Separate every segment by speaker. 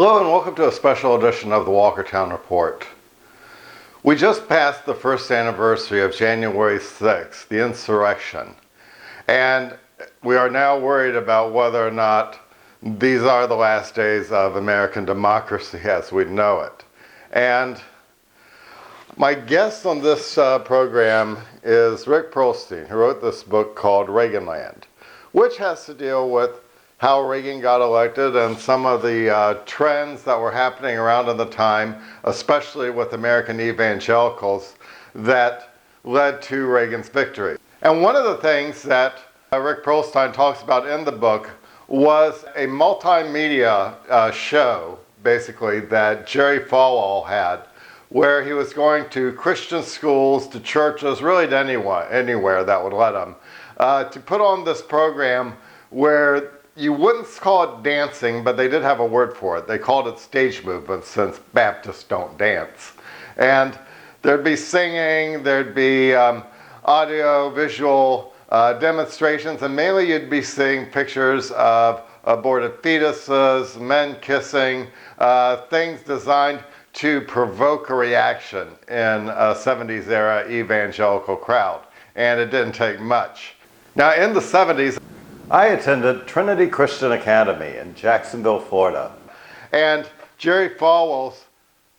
Speaker 1: Hello and welcome to a special edition of the Walkertown Report. We just passed the first anniversary of January 6th, the insurrection, and we are now worried about whether or not these are the last days of American democracy as we know it. And my guest on this program is Rick Perlstein, who wrote this book called Reaganland, which has to deal with how Reagan got elected and some of the trends that were happening around at the time, especially with American evangelicals, that led to Reagan's victory. And one of the things that Rick Perlstein talks about in the book was a multimedia show, basically, that Jerry Falwell had, where he was going to Christian schools, to churches, really to anywhere that would let him, to put on this program where you wouldn't call it dancing, but they did have a word for it. They called it stage movement, since Baptists don't dance. And there'd be singing, there'd be audio, visual demonstrations, and mainly you'd be seeing pictures of aborted fetuses, men kissing, things designed to provoke a reaction in a 70s era evangelical crowd. And it didn't take much. Now in the 70s, I attended Trinity Christian Academy in Jacksonville, Florida. And Jerry Falwell's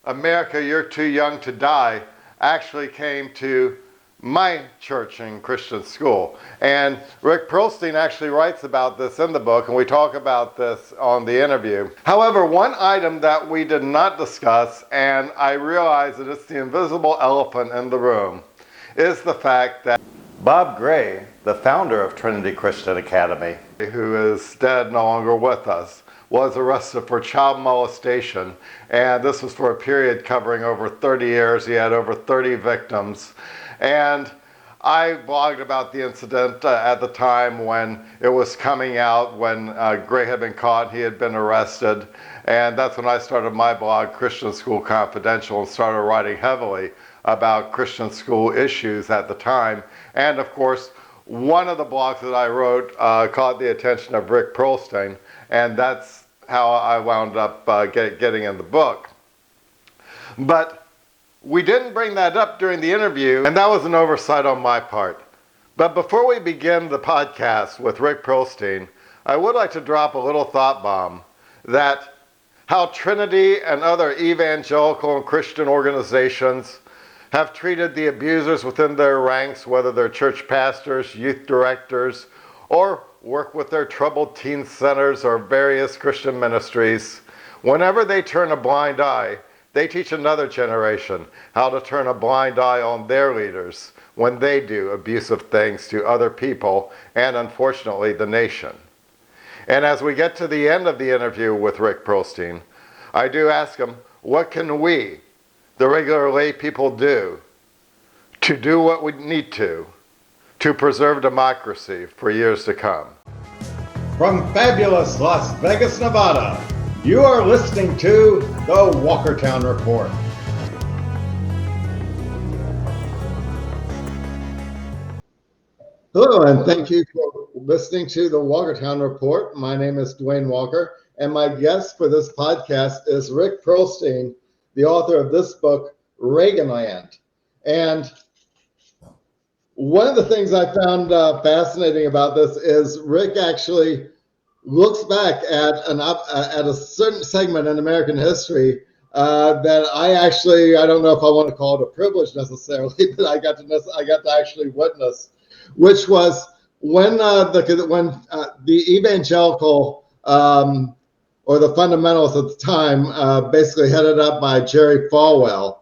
Speaker 1: America, You're Too Young to Die actually came to my church and Christian school. And Rick Perlstein actually writes about this in the book, and we talk about this on the interview. However, one item that we did not discuss, and I realize that it's the invisible elephant in the room, is the fact that Bob Gray, the founder of Trinity Christian Academy, who is dead, no longer with us, was arrested for child molestation. And this was for a period covering over 30 years. He had over 30 victims. And I blogged about the incident at the time when it was coming out, when Gray had been caught, he had been arrested. And that's when I started my blog, Christian School Confidential, and started writing heavily about Christian school issues at the time. And of course, one of the blogs that I wrote caught the attention of Rick Perlstein, and that's how I wound up getting in the book. But we didn't bring that up during the interview, and that was an oversight on my part. But before we begin the podcast with Rick Perlstein, I would like to drop a little thought bomb that how Trinity and other evangelical and Christian organizations have treated the abusers within their ranks, whether they're church pastors, youth directors, or work with their troubled teen centers or various Christian ministries. Whenever they turn a blind eye, they teach another generation how to turn a blind eye on their leaders when they do abusive things to other people and, unfortunately, the nation. And as we get to the end of the interview with Rick Perlstein, I do ask him, what can we, the regular lay people, do what we need to preserve democracy for years to come?
Speaker 2: From fabulous Las Vegas, Nevada, you are listening to the Walkertown Report. Hello, and thank you for listening to the Walkertown Report. My name is Dwayne Walker, and my guest for this podcast is Rick Perlstein, the author of this book, Reaganland. And one of the things I found fascinating about this is Rick actually looks back at a certain segment in American history that I don't know if I want to call it a privilege necessarily, but I got to actually witness, which was when the evangelical or the fundamentalists at the time, basically headed up by Jerry Falwell,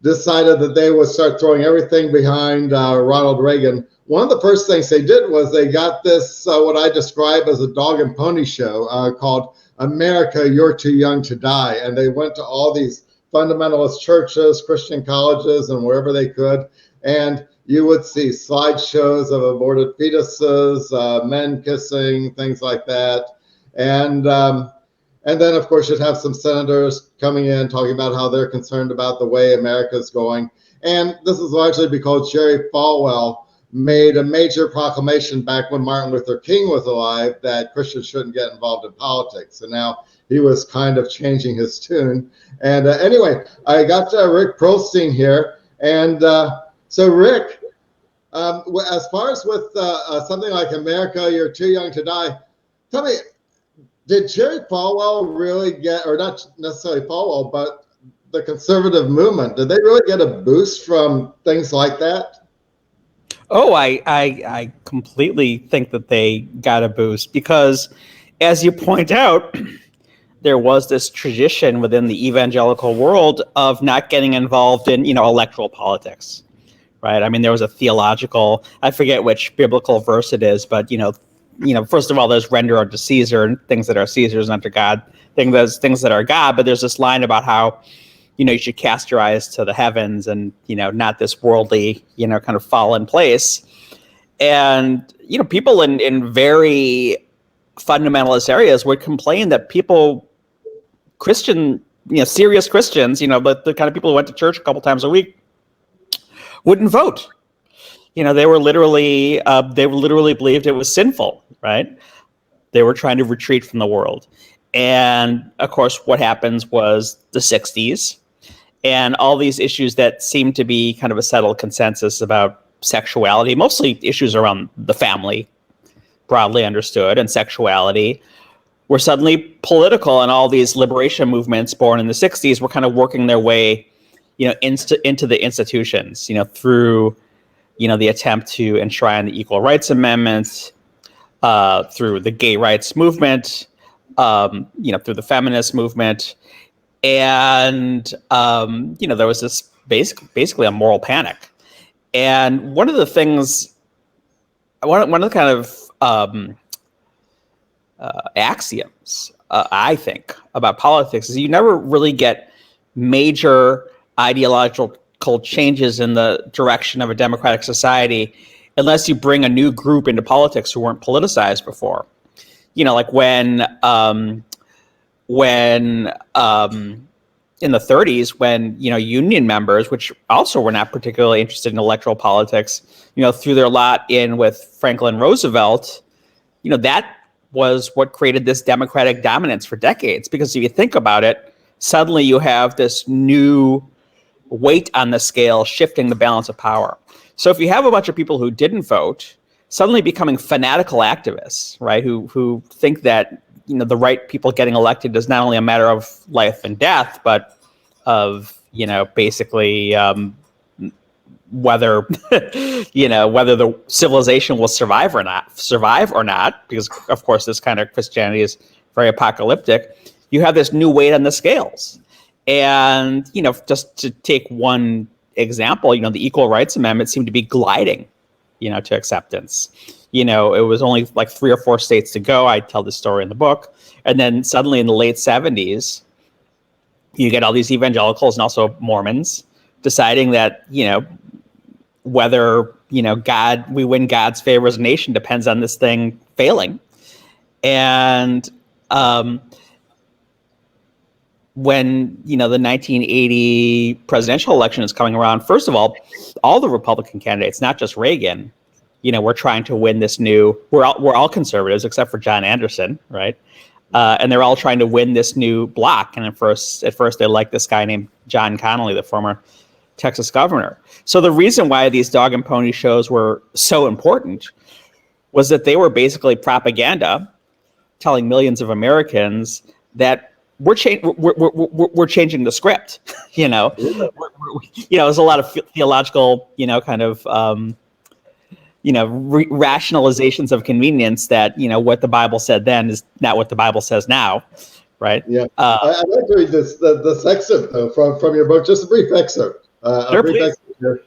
Speaker 2: decided that they would start throwing everything behind Ronald Reagan. One of the first things they did was they got this, what I describe as a dog and pony show called America, You're Too Young to Die. And they went to all these fundamentalist churches, Christian colleges, and wherever they could. And you would see slideshows of aborted fetuses, men kissing, things like that. And then, of course, you'd have some senators coming in talking about how they're concerned about the way America's going. And this is largely because Jerry Falwell made a major proclamation back when Martin Luther King was alive that Christians shouldn't get involved in politics. And now he was kind of changing his tune. And anyway, I got Rick Perlstein here. And so, Rick, as far as with something like America, You're Too Young to Die, tell me, did Jerry Falwell really get, or not necessarily Falwell, but the conservative movement, did they really get a boost from things like that?
Speaker 3: Oh, I completely think that they got a boost because, as you point out, there was this tradition within the evangelical world of not getting involved in, electoral politics, right? I mean, there was a theological, I forget which biblical verse it is, but, first of all, there's render unto Caesar and things that are Caesar's and unto God, things that are God, but there's this line about how, you should cast your eyes to the heavens and, not this worldly, kind of fallen place. And, people in very fundamentalist areas would complain that people, serious Christians, but the kind of people who went to church a couple times a week wouldn't vote. They were literally believed it was sinful, right? They were trying to retreat from the world. And of course, what happens was the 60s and all these issues that seemed to be kind of a settled consensus about sexuality, mostly issues around the family, broadly understood, and sexuality, were suddenly political, and all these liberation movements born in the 60s were kind of working their way, into the institutions, through, the attempt to enshrine the Equal Rights Amendment, through the gay rights movement, through the feminist movement. And, there was this basically a moral panic. And one of the things, one of the kind of axioms, I think, about politics is you never really get major ideological changes in the direction of a democratic society unless you bring a new group into politics who weren't politicized before. Like when in the 30s, when, union members, which also were not particularly interested in electoral politics, threw their lot in with Franklin Roosevelt, that was what created this democratic dominance for decades. Because if you think about it, suddenly you have this new weight on the scale shifting the balance of power. So if you have a bunch of people who didn't vote suddenly becoming fanatical activists, right, who think that, the right people getting elected is not only a matter of life and death, but of, basically whether, whether the civilization will survive or not, because of course this kind of Christianity is very apocalyptic. You have this new weight on the scales. And, just to take one example, the Equal Rights Amendment seemed to be gliding, to acceptance. It was only like 3 or 4 states to go. I tell this story in the book. And then suddenly in the late 70s, you get all these evangelicals and also Mormons deciding that, whether, we win God's favor as a nation depends on this thing failing. And when, the 1980 presidential election is coming around, first of all the Republican candidates, not just Reagan, we're trying to win this new, we're all conservatives except for John Anderson, right? And they're all trying to win this new block. And at first they liked this guy named John Connally, the former Texas governor. So the reason why these dog and pony shows were so important was that they were basically propaganda telling millions of Americans that we're changing the script. There's a lot of theological, kind of, rationalizations of convenience that, what the Bible said then is not what the Bible says now, right?
Speaker 2: Yeah. I'd like to read this excerpt though from your book, just a brief excerpt.
Speaker 3: Sure, please.
Speaker 2: Excerpt here.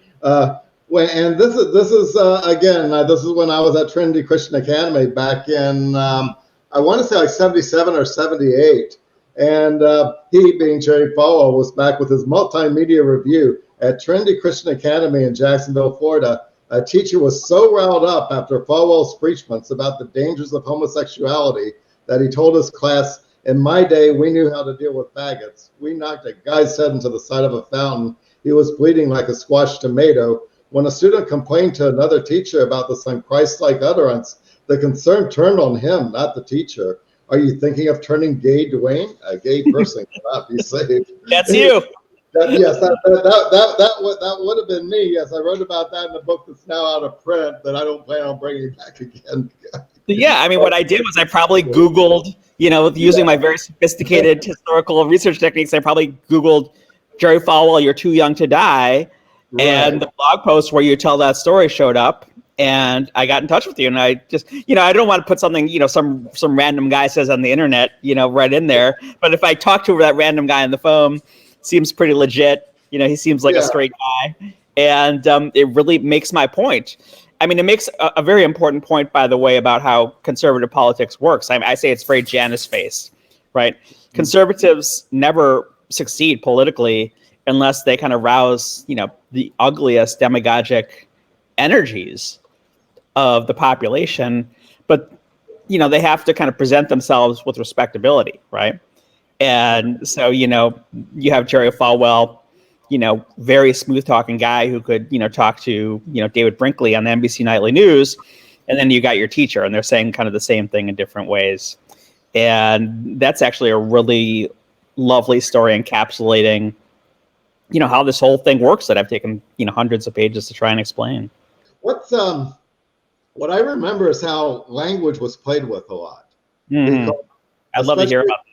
Speaker 2: This is when I was at Trinity Christian Academy back in I want to say like 77 or 78. And he, being Jerry Falwell, was back with his multimedia review at Trinity Christian Academy in Jacksonville, Florida. A teacher was so riled up after Falwell's preachments about the dangers of homosexuality that he told his class, "In my day, we knew how to deal with faggots. We knocked a guy's head into the side of a fountain. He was bleeding like a squashed tomato. When a student complained to another teacher about this unchristlike utterance, the concern turned on him, not the teacher. Are you thinking of turning gay, Dwayne? A gay person cannot be saved.
Speaker 3: That's you.
Speaker 2: Yes, that would have been me. Yes, I wrote about that in a book that's now out of print that I don't plan on bringing back again.
Speaker 3: Yeah, I mean, what I did was I probably Googled, using my very sophisticated historical research techniques, I probably Googled Jerry Falwell, You're Too Young to Die, and the blog post where you tell that story showed up, and I got in touch with you, and I just, I don't want to put something, some random guy says on the internet, right in there, but if I talk to that random guy on the phone, seems pretty legit, he seems like a straight guy, and it really makes my point. I mean, it makes a very important point, by the way, about how conservative politics works. I say it's very Janus-faced, right? Conservatives never succeed politically unless they kind of rouse, the ugliest demagogic energies of the population. But, they have to kind of present themselves with respectability, right? And so, you have Jerry Falwell, very smooth talking guy who could, talk to, David Brinkley on the NBC Nightly News. And then you got your teacher, and they're saying kind of the same thing in different ways. And that's actually a really lovely story encapsulating, how this whole thing works that I've taken, hundreds of pages to try and explain.
Speaker 2: What I remember is how language was played with a lot.
Speaker 3: Mm-hmm. I'd love to hear about that.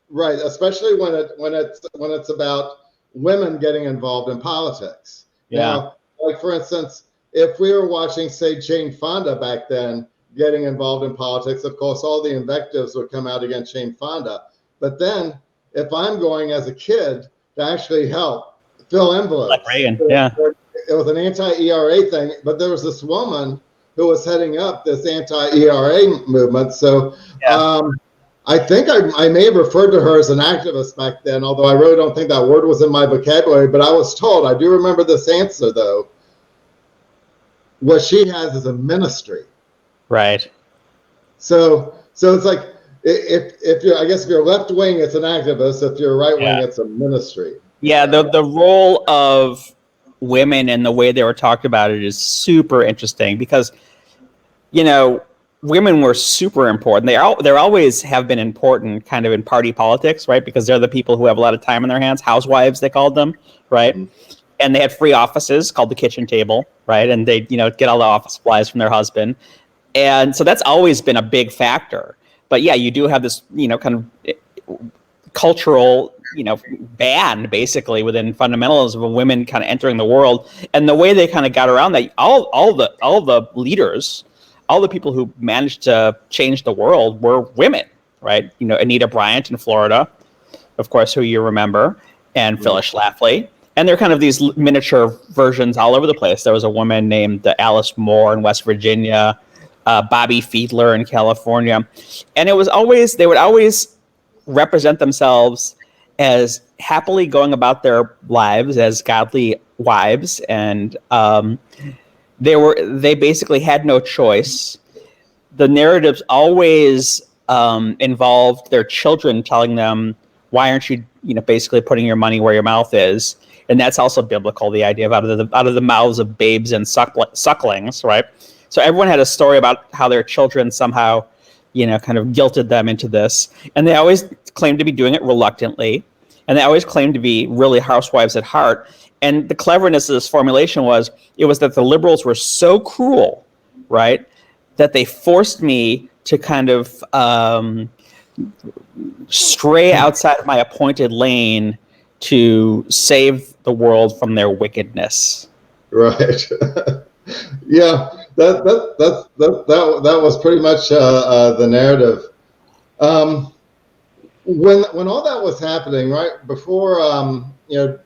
Speaker 2: Right, especially when it's about women getting involved in politics.
Speaker 3: Yeah.
Speaker 2: Now, like for instance, if we were watching, say, Jane Fonda back then getting involved in politics, of course, all the invectives would come out against Jane Fonda. But then, if I'm going as a kid to actually help fill envelopes,
Speaker 3: like Reagan, yeah,
Speaker 2: it was an anti-ERA thing. But there was this woman who was heading up this anti-ERA movement. So.
Speaker 3: Yeah.
Speaker 2: I think I may have referred to her as an activist back then, although I really don't think that word was in my vocabulary. But I was told, I do remember this answer, though. What she has is a ministry.
Speaker 3: Right.
Speaker 2: So it's like, if you're left wing, it's an activist. If you're right wing, it's a ministry.
Speaker 3: Yeah, the role of women and the way they were talked about it is super interesting because, women were super important. They always have been important kind of in party politics, right? Because they're the people who have a lot of time on their hands. Housewives, they called them, right? Mm-hmm. And they had free offices called the kitchen table, right? And they, get all the office supplies from their husband. And so that's always been a big factor. But yeah, you do have this, kind of cultural, ban basically within fundamentalism of women kind of entering the world. And the way they kind of got around that, all the leaders, all the people who managed to change the world were women, right? Anita Bryant in Florida, of course, who you remember, and Phyllis Schlafly. And they're kind of these miniature versions all over the place. There was a woman named Alice Moore in West Virginia, Bobby Fiedler in California. And they would always represent themselves as happily going about their lives as godly wives, and they basically had no choice. The narratives always involved their children telling them, why aren't you, basically putting your money where your mouth is? And that's also biblical, the idea of out of the mouths of babes and sucklings, right? So everyone had a story about how their children somehow, kind of guilted them into this. And they always claimed to be doing it reluctantly. And they always claimed to be really housewives at heart. And the cleverness of this formulation was that the liberals were so cruel, right, that they forced me to kind of stray outside of my appointed lane to save the world from their wickedness.
Speaker 2: Right. Yeah, that was pretty much the narrative. When all that was happening, right before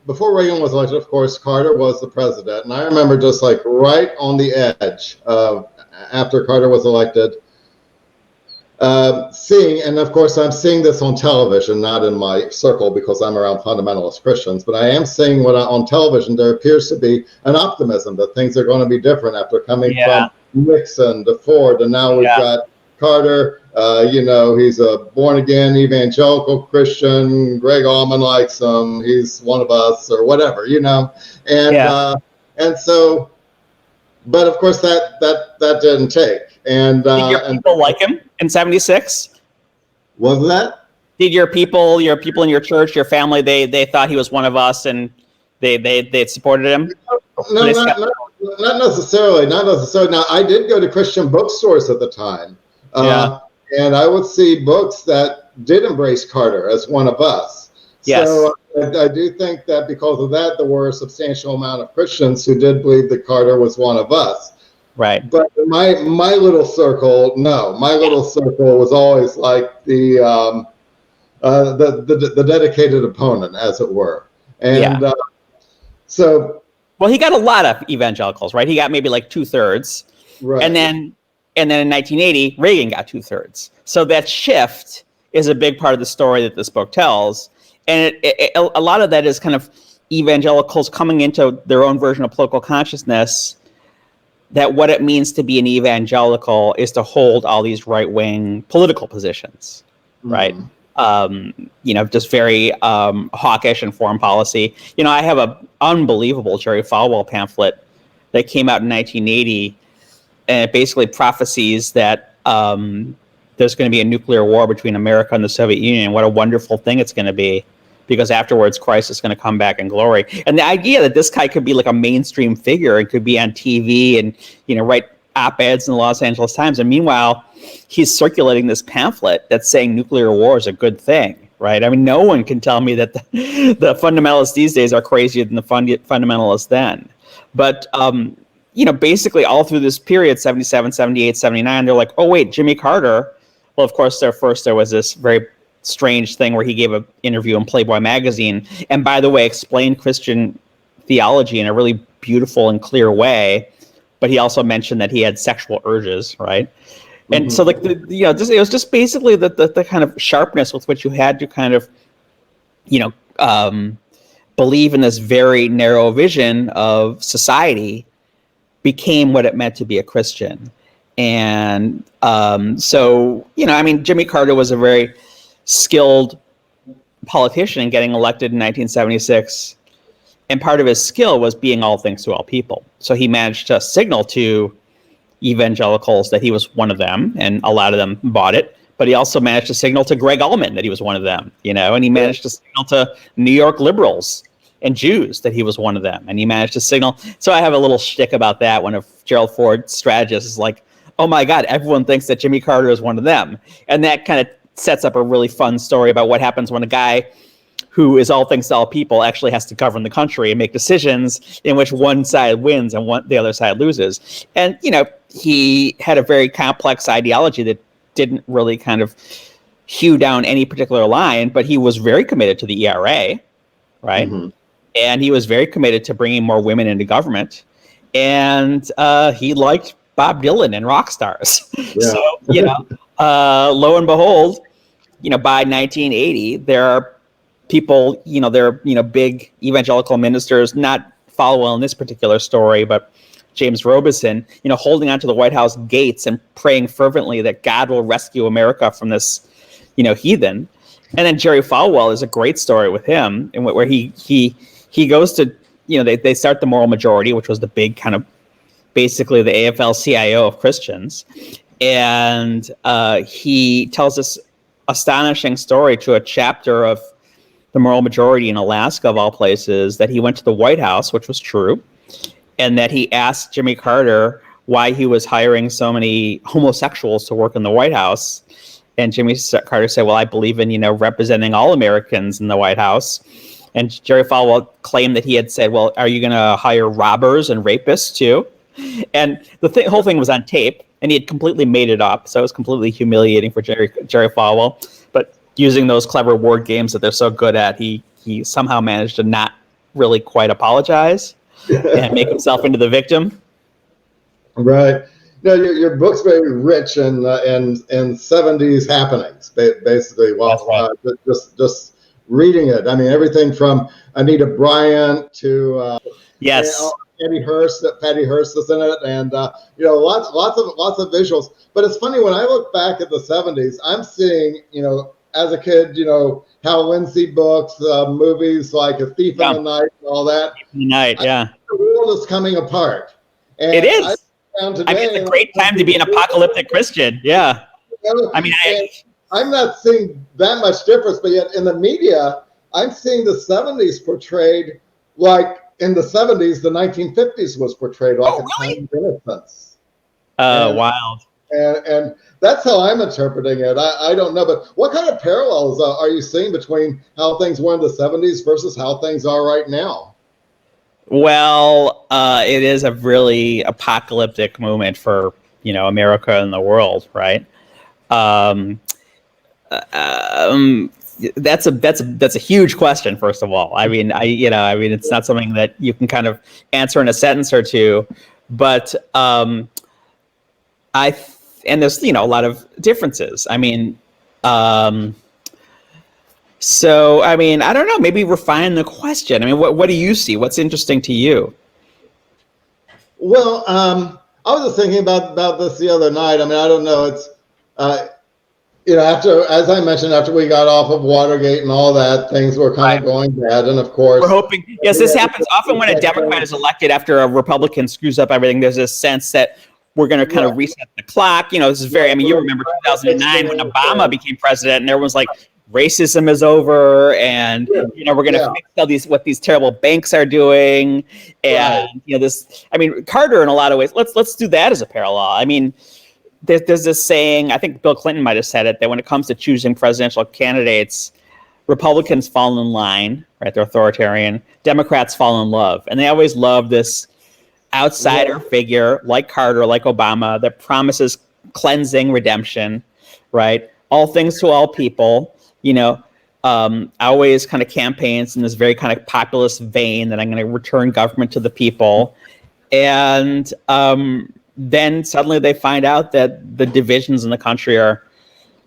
Speaker 2: before Reagan was elected, of course, Carter was the president, and I remember just like right on the edge of after Carter was elected, seeing, and of course I'm seeing this on television, not in my circle because I'm around fundamentalist Christians, but I am seeing on television there appears to be an optimism that things are going to be different after coming from Nixon to Ford, and now we've got Carter. He's a born-again evangelical Christian. Greg Allman likes him. He's one of us, or whatever, and so, but of course that didn't take. And
Speaker 3: did your people like him in '76?
Speaker 2: Was that?
Speaker 3: Did your people in your church, your family, they thought he was one of us, and they supported him?
Speaker 2: No, not necessarily. Not necessarily. Now, I did go to Christian bookstores at the time,
Speaker 3: Yeah.
Speaker 2: and I would see books that did embrace Carter as one of us.
Speaker 3: Yes.
Speaker 2: So I do think that because of that, there were a substantial amount of Christians who did believe that Carter was one of us.
Speaker 3: Right.
Speaker 2: But my little circle, no, my little circle was always like the dedicated opponent, as it were. And so.
Speaker 3: Well, he got a lot of evangelicals, right? He got maybe like 2/3.
Speaker 2: Right.
Speaker 3: And then in 1980, Reagan got 2/3. So that shift is a big part of the story that this book tells. And a lot of that is kind of evangelicals coming into their own version of political consciousness, that what it means to be an evangelical is to hold all these right-wing political positions, right? Just very hawkish in foreign policy. I have an unbelievable Jerry Falwell pamphlet that came out in 1980, and it basically prophesies that there's going to be a nuclear war between America and the Soviet Union. What a wonderful thing it's going to be, because afterwards Christ is going to come back in glory. And the idea that this guy could be like a mainstream figure and could be on TV and write op-eds in the Los Angeles Times, and meanwhile he's circulating this pamphlet that's saying nuclear war is a good thing, right? I mean, no one can tell me that the fundamentalists these days are crazier than the fundamentalists then. But basically all through this period, 77, 78, 79, they're like, oh wait, Jimmy Carter. Well, of course, there was this very strange thing where he gave an interview in Playboy magazine, and by the way, explained Christian theology in a really beautiful and clear way. But he also mentioned that he had sexual urges, right? And so, like, it was just basically the kind of sharpness with which you had to kind of, believe in this very narrow vision of society became what it meant to be a Christian. And Jimmy Carter was a very skilled politician in getting elected in 1976. And part of his skill was being all things to all people. So he managed to signal to evangelicals that he was one of them, and a lot of them bought it. But he also managed to signal to Greg Allman that he was one of them, and he managed to signal to New York liberals and Jews that he was one of them. And he managed to signal. So I have a little shtick about that. One of Gerald Ford's strategists is like, oh my God, everyone thinks that Jimmy Carter is one of them. And that kind of sets up a really fun story about what happens when a guy who is all things to all people actually has to govern the country and make decisions in which one side wins and the other side loses. And, he had a very complex ideology that didn't really kind of hew down any particular line, but he was very committed to the ERA, right? And he was very committed to bringing more women into government. And he liked Bob Dylan and rock stars. Yeah. So, lo and behold, by 1980, there are people, big evangelical ministers, not Falwell in this particular story, but James Robeson, holding onto the White House gates and praying fervently that God will rescue America from this, heathen. And then Jerry Falwell is a great story with him, and where he goes to, they start the Moral Majority, which was the big kind of basically the AFL-CIO of Christians, and he tells this astonishing story to a chapter of the Moral Majority in Alaska, of all places, that he went to the White House, which was true, and that he asked Jimmy Carter why he was hiring so many homosexuals to work in the White House. And Jimmy Carter said, well, I believe in, representing all Americans in the White House. And Jerry Falwell claimed that he had said, well, are you going to hire robbers and rapists too? And the whole thing was on tape, and he had completely made it up. So it was completely humiliating for Jerry Falwell. But using those clever word games that they're so good at, he somehow managed to not really quite apologize and make himself into the victim.
Speaker 2: Right. No, your book's very rich in 70s happenings, basically. Well, right. Just reading it. I mean, everything from Anita Bryant to
Speaker 3: yes,
Speaker 2: Patty Hearst is in it, and lots of visuals. But it's funny, when I look back at the 70s, I'm seeing as a kid, Hal Lindsey books, movies like A Thief in the Night, and all that. The world is coming apart. And
Speaker 3: it is.
Speaker 2: Today,
Speaker 3: it's a great time to be an apocalyptic Christian. Yeah.
Speaker 2: I I'm not seeing that much difference, but yet in the media, I'm seeing the 70s portrayed like in the 70s, the 1950s was portrayed like
Speaker 3: Oh,
Speaker 2: a
Speaker 3: really?
Speaker 2: time of innocence. And,
Speaker 3: Wild.
Speaker 2: and that's how I'm interpreting it. I don't know, but what kind of parallels are you seeing between how things were in the 70s versus how things are right now?
Speaker 3: Well, it is a really apocalyptic moment for America and the world, right? Um, um, that's a huge question. First of all, I mean, it's not something that you can kind of answer in a sentence or two, but and there's a lot of differences. I mean, so I mean, I don't know. Maybe refine the question. I mean, what do you see? What's interesting to you?
Speaker 2: Well, I was just thinking about this the other night. I mean, I don't know. It's after, as I mentioned, after we got off of Watergate and all that, things were kind of going bad, and of course,
Speaker 3: We're hoping. Yes, this happens often when a Democrat is elected after a Republican screws up everything. There's this sense that we're going to kind of reset the clock. This is very. I mean, you remember 2009 when Obama became president, and everyone's like, racism is over, and we're going to fix all what these terrible banks are doing, and this. I mean, Carter in a lot of ways. Let's do that as a parallel. I mean. There's this saying, I think Bill Clinton might have said it, that when it comes to choosing presidential candidates, Republicans fall in line, right? They're authoritarian. Democrats fall in love. And they always love this outsider figure like Carter, like Obama, that promises cleansing, redemption, right? All things to all people, always kind of campaigns in this very kind of populist vein that I'm going to return government to the people. And then suddenly they find out that the divisions in the country are,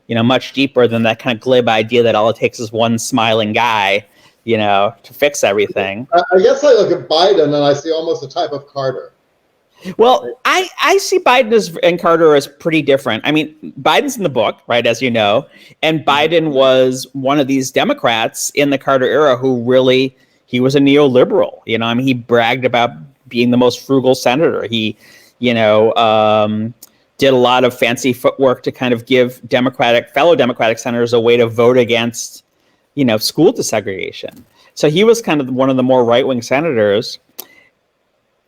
Speaker 3: much deeper than that kind of glib idea that all it takes is one smiling guy, to fix everything.
Speaker 2: I guess I look at Biden and I see almost a type of Carter.
Speaker 3: Well, I see Biden and Carter as pretty different. I mean, Biden's in the book, right, as you know, and Biden was one of these Democrats in the Carter era who really, he was a neoliberal. I mean, he bragged about being the most frugal senator. He did a lot of fancy footwork to kind of give fellow Democratic senators a way to vote against, school desegregation. So he was kind of one of the more right-wing senators.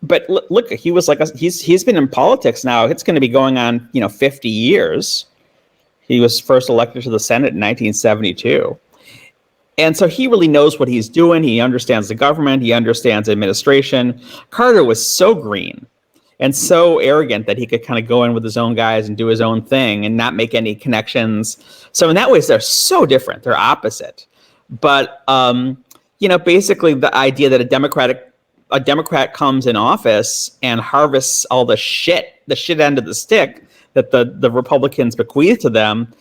Speaker 3: But look, he was he's been in politics now. It's going to be going on, 50 years. He was first elected to the Senate in 1972. And so he really knows what he's doing. He understands the government. He understands administration. Carter was so green and so arrogant that he could kind of go in with his own guys and do his own thing and not make any connections. So in that way, they're so different. They're opposite. But, basically the idea that a Democrat comes in office and harvests all the shit end of the stick that the Republicans bequeath to them.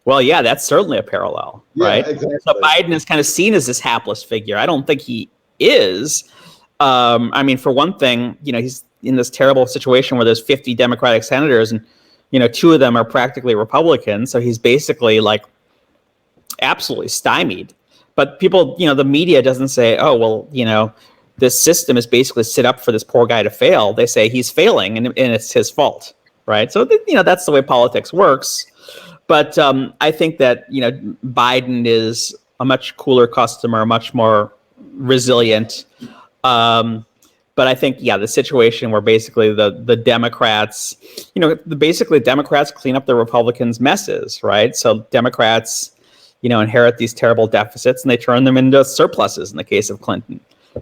Speaker 3: Well, yeah, that's certainly a parallel, right?
Speaker 2: Exactly.
Speaker 3: So Biden is kind of seen as this hapless figure. I don't think he is. I mean, for one thing, he's in this terrible situation where there's 50 Democratic senators and, 2 of them are practically Republicans. So he's basically like absolutely stymied. But people, the media doesn't say, oh, well, this system is basically set up for this poor guy to fail. They say he's failing and it's his fault, right? So, that's the way politics works. But I think that, Biden is a much cooler customer, much more resilient. But I think, the situation where basically the Democrats, basically Democrats clean up the Republicans' messes, right? So Democrats, inherit these terrible deficits and they turn them into surpluses in the case of Clinton,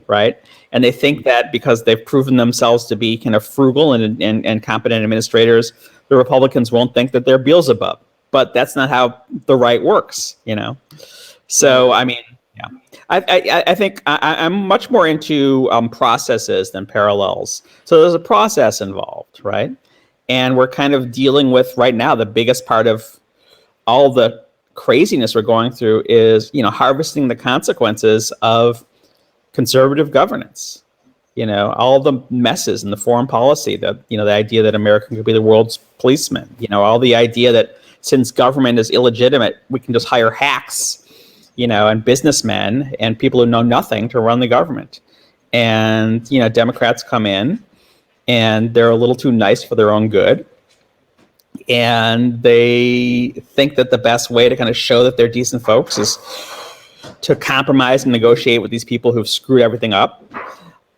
Speaker 3: right? And they think that because they've proven themselves to be kind of frugal and competent administrators, the Republicans won't think that they're Beelzebub. But that's not how the right works, So, I mean, yeah. I think I'm much more into processes than parallels. So there's a process involved, right? And we're kind of dealing with right now, the biggest part of all the craziness we're going through is, harvesting the consequences of conservative governance. All the messes in the foreign policy, the idea that America could be the world's policeman, all the idea that since government is illegitimate, we can just hire hacks, and businessmen and people who know nothing to run the government. And, Democrats come in and they're a little too nice for their own good. And they think that the best way to kind of show that they're decent folks is to compromise and negotiate with these people who've screwed everything up.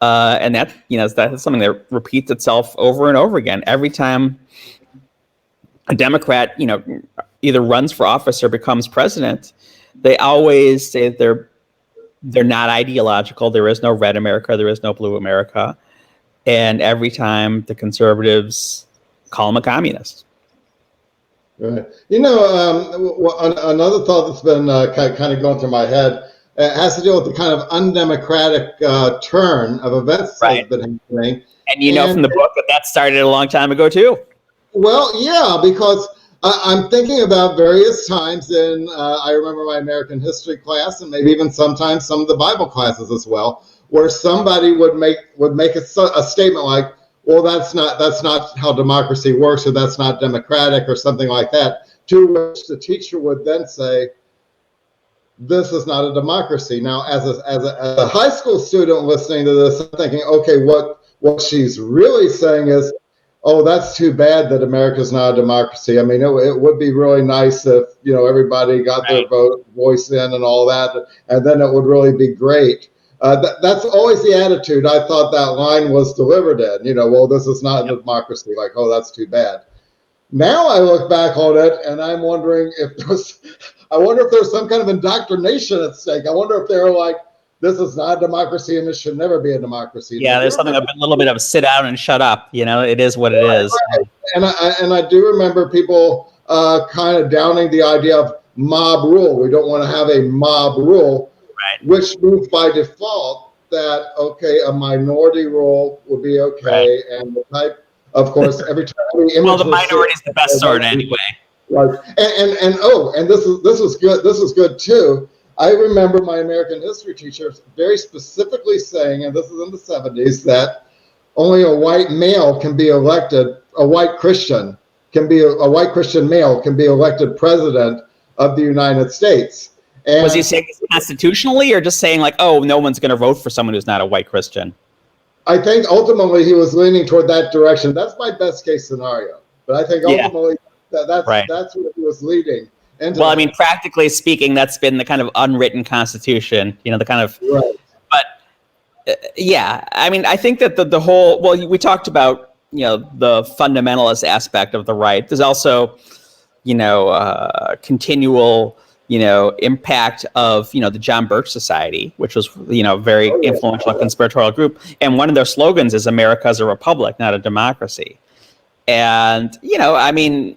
Speaker 3: And that, that's something that repeats itself over and over again. Every time a Democrat, either runs for office or becomes president, they always say that they're not ideological. There is no red America. There is no blue America. And every time the conservatives call him a communist.
Speaker 2: Right. Another thought that's been kind of going through my head has to do with the kind of undemocratic turn of events that's been happening.
Speaker 3: And from the book that started a long time ago too.
Speaker 2: Well, yeah, because I'm thinking about various times in, I remember my American history class, and maybe even sometimes some of the Bible classes as well, where somebody would make a statement like, well, that's not how democracy works, or that's not democratic, or something like that, to which the teacher would then say, this is not a democracy. Now, as a high school student listening to this, I'm thinking, okay, what she's really saying is, oh, that's too bad that America's not a democracy. I mean, it would be really nice if, everybody got their voice in and all that, and then it would really be great. That's always the attitude I thought that line was delivered in. Well, this is not a democracy. Like, oh, that's too bad. Now I look back on it, and I'm wondering if there's some kind of indoctrination at stake. I wonder if they're like, this is not a democracy, and this should never be a democracy.
Speaker 3: Yeah, there's something a little bit of sit down and shut up. It is what it is.
Speaker 2: Right. And I do remember people kind of downing the idea of mob rule. We don't want to have a mob rule, which means by default that, okay, a minority rule would be okay, and the type, of course, every time
Speaker 3: well, the minority is the best sort anyway.
Speaker 2: Right, and this is good. This is good too. I remember my American history teacher very specifically saying, and this is in the 70s, that only a white male can be elected, a white Christian male can be elected president of the United States. And
Speaker 3: was he saying this constitutionally, or just saying like, oh, no one's going to vote for someone who's not a white Christian?
Speaker 2: I think ultimately he was leaning toward that direction. That's my best case scenario. But I think ultimately that's what he was leading. Well,
Speaker 3: I mean, practically speaking, that's been the kind of unwritten constitution, the kind of.
Speaker 2: Right.
Speaker 3: But I mean, I think that the whole. Well, we talked about the fundamentalist aspect of the right. There's also continual impact of the John Birch Society, which was very influential conspiratorial group, and one of their slogans is "America's a republic, not a democracy." And I mean,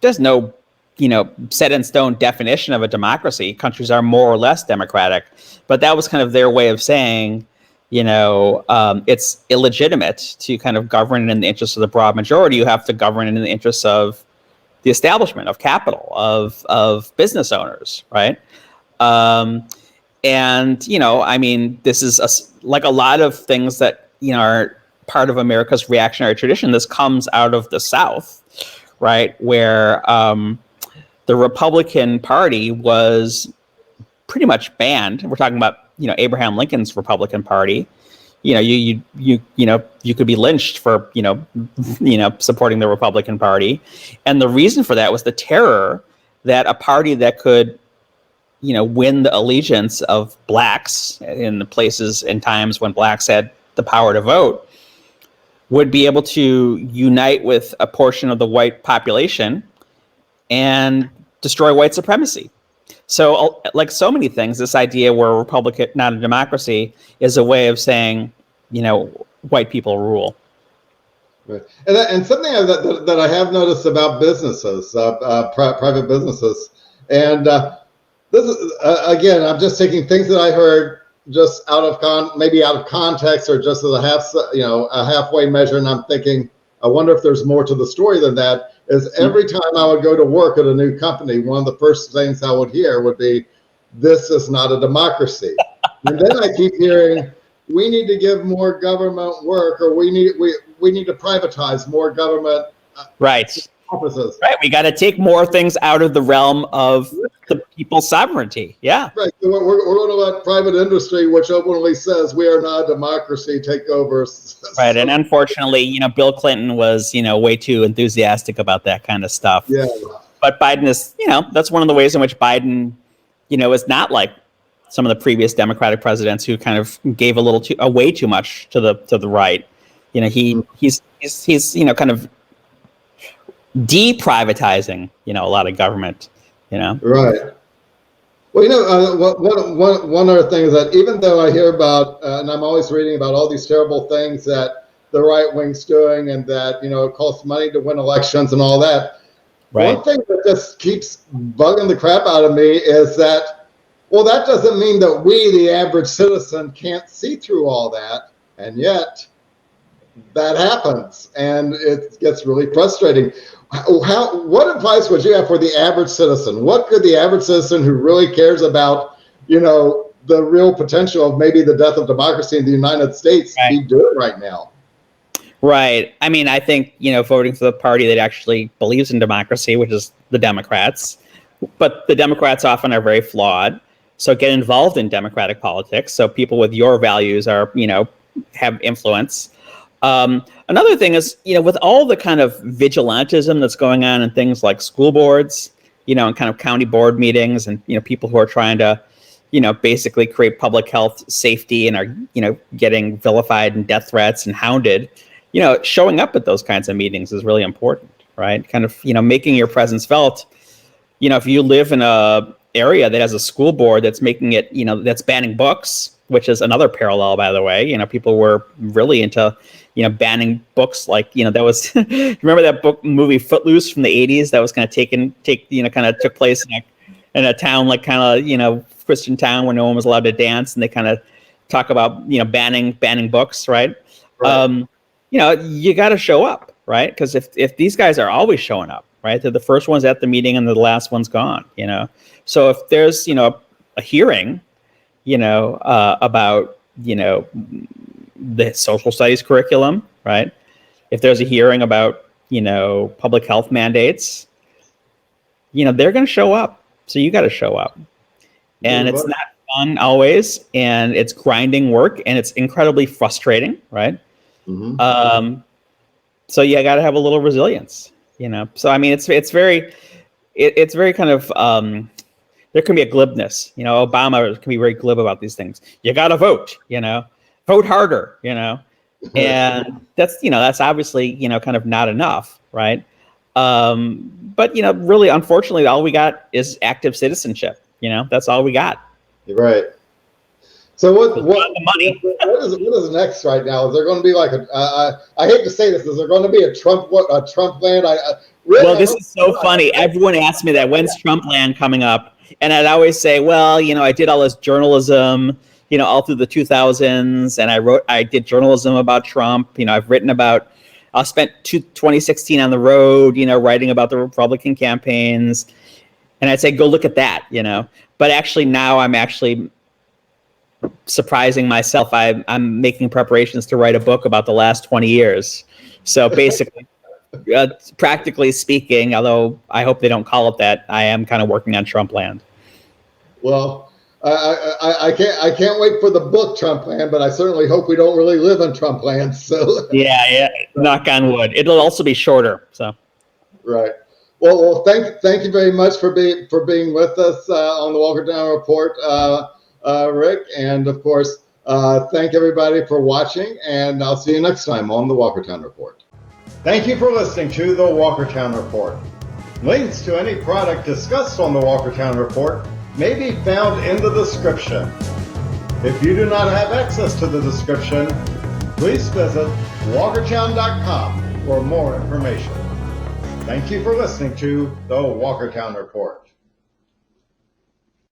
Speaker 3: there's no set in stone definition of a democracy. Countries are more or less democratic, but that was kind of their way of saying, it's illegitimate to kind of govern in the interests of the broad majority. You have to govern in the interests of the establishment, of capital, of business owners, right? And I mean, this is like a lot of things that are part of America's reactionary tradition. This comes out of the South, right, where the Republican Party was pretty much banned. We're talking about Abraham Lincoln's Republican Party. You could be lynched for supporting the Republican Party, and the reason for that was the terror that a party that could win the allegiance of blacks in the places and times when blacks had the power to vote would be able to unite with a portion of the white population and destroy white supremacy. So, like so many things, this idea where a republic, not a democracy, is a way of saying, white people rule.
Speaker 2: Right. And something that I have noticed about businesses, private businesses, and this is again, I'm just taking things that I heard just out of context, or just as a halfway measure, and I'm thinking, I wonder if there's more to the story than that. Is every time I would go to work at a new company, one of the first things I would hear would be, "This is not a democracy." And then I keep hearing, "We need to give more government work," or we need to privatize more government.
Speaker 3: Right.
Speaker 2: offices.
Speaker 3: Right. We got to take more things out of the realm of the people's sovereignty. Yeah.
Speaker 2: Right. So we're going to let private industry, which openly says we are not a democracy, take over.
Speaker 3: Right. And unfortunately, Bill Clinton was, way too enthusiastic about that kind of stuff.
Speaker 2: Yeah.
Speaker 3: But Biden is, that's one of the ways in which Biden, is not like some of the previous Democratic presidents who kind of gave way too much to the right. He's kind of deprivatizing, a lot of government,
Speaker 2: Right. Well, one other thing is that even though I hear about, and I'm always reading about all these terrible things that the right wing's doing, and that it costs money to win elections and all that.
Speaker 3: Right.
Speaker 2: One thing that just keeps bugging the crap out of me is that, well, that doesn't mean that we, the average citizen, can't see through all that, and yet that happens, and it gets really frustrating. What advice would you have for the average citizen? What could the average citizen who really cares about, the real potential of maybe the death of democracy in the United States be doing right now?
Speaker 3: Right. I mean, I think, voting for the party that actually believes in democracy, which is the Democrats, but the Democrats often are very flawed. So get involved in democratic politics. So people with your values are, have influence. Another thing is, with all the kind of vigilantism that's going on in things like school boards, and kind of county board meetings, and, people who are trying to, basically create public health safety and are, getting vilified and death threats and hounded, showing up at those kinds of meetings is really important, right? Kind of, making your presence felt. If you live in a area that has a school board that's making it, that's banning books, which is another parallel, by the way. People were really into, banning books. Like, that was, remember that movie Footloose from the 80s that was kind of kind of took place in a town, like kind of, Christian town where no one was allowed to dance. And they kind of talk about, banning books, right? You got to show up, right? Because if these guys are always showing up, right? They're the first ones at the meeting and the last one's gone, So if there's, a hearing, about, the social studies curriculum, right? If there's a hearing about, public health mandates, they're going to show up. So you got to show up. And it's not fun always. And it's grinding work and it's incredibly frustrating, right? Mm-hmm. So you got to have a little resilience, So, I mean, it's very kind of, there can be a glibness, Obama can be very glib about these things. You got to vote, vote harder, and that's obviously, kind of not enough. Right. But, really, unfortunately, all we got is active citizenship. That's all we got.
Speaker 2: You're right. So what
Speaker 3: the money?
Speaker 2: what is next right now? Is there going to be like I hate to say this, is there going to be a Trump land?
Speaker 3: Well, this is so funny. Everyone asks me that, when's Trump land coming up? And I'd always say, well, I did all this journalism, all through the 2000s. And I did journalism about Trump. I've written about, I spent 2016 on the road, writing about the Republican campaigns. And I'd say, go look at that, But actually now I'm actually surprising myself. I'm making preparations to write a book about the last 20 years. So basically, practically speaking, although I hope they don't call it that, I am kind of working on Trump land.
Speaker 2: Well, I can't wait for the book Trump land, but I certainly hope we don't really live in Trump land. So
Speaker 3: yeah, knock on wood. It'll also be shorter. So
Speaker 2: right. Well, thank you very much for being with us on the Walkertown Report, Rick, and of course, thank everybody for watching. And I'll see you next time on the Walkertown Report. Thank you for listening to the Walkertown Report. Links to any product discussed on the Walkertown Report may be found in the description. If you do not have access to the description, please visit walkertown.com for more information. Thank you for listening to the Walkertown Report.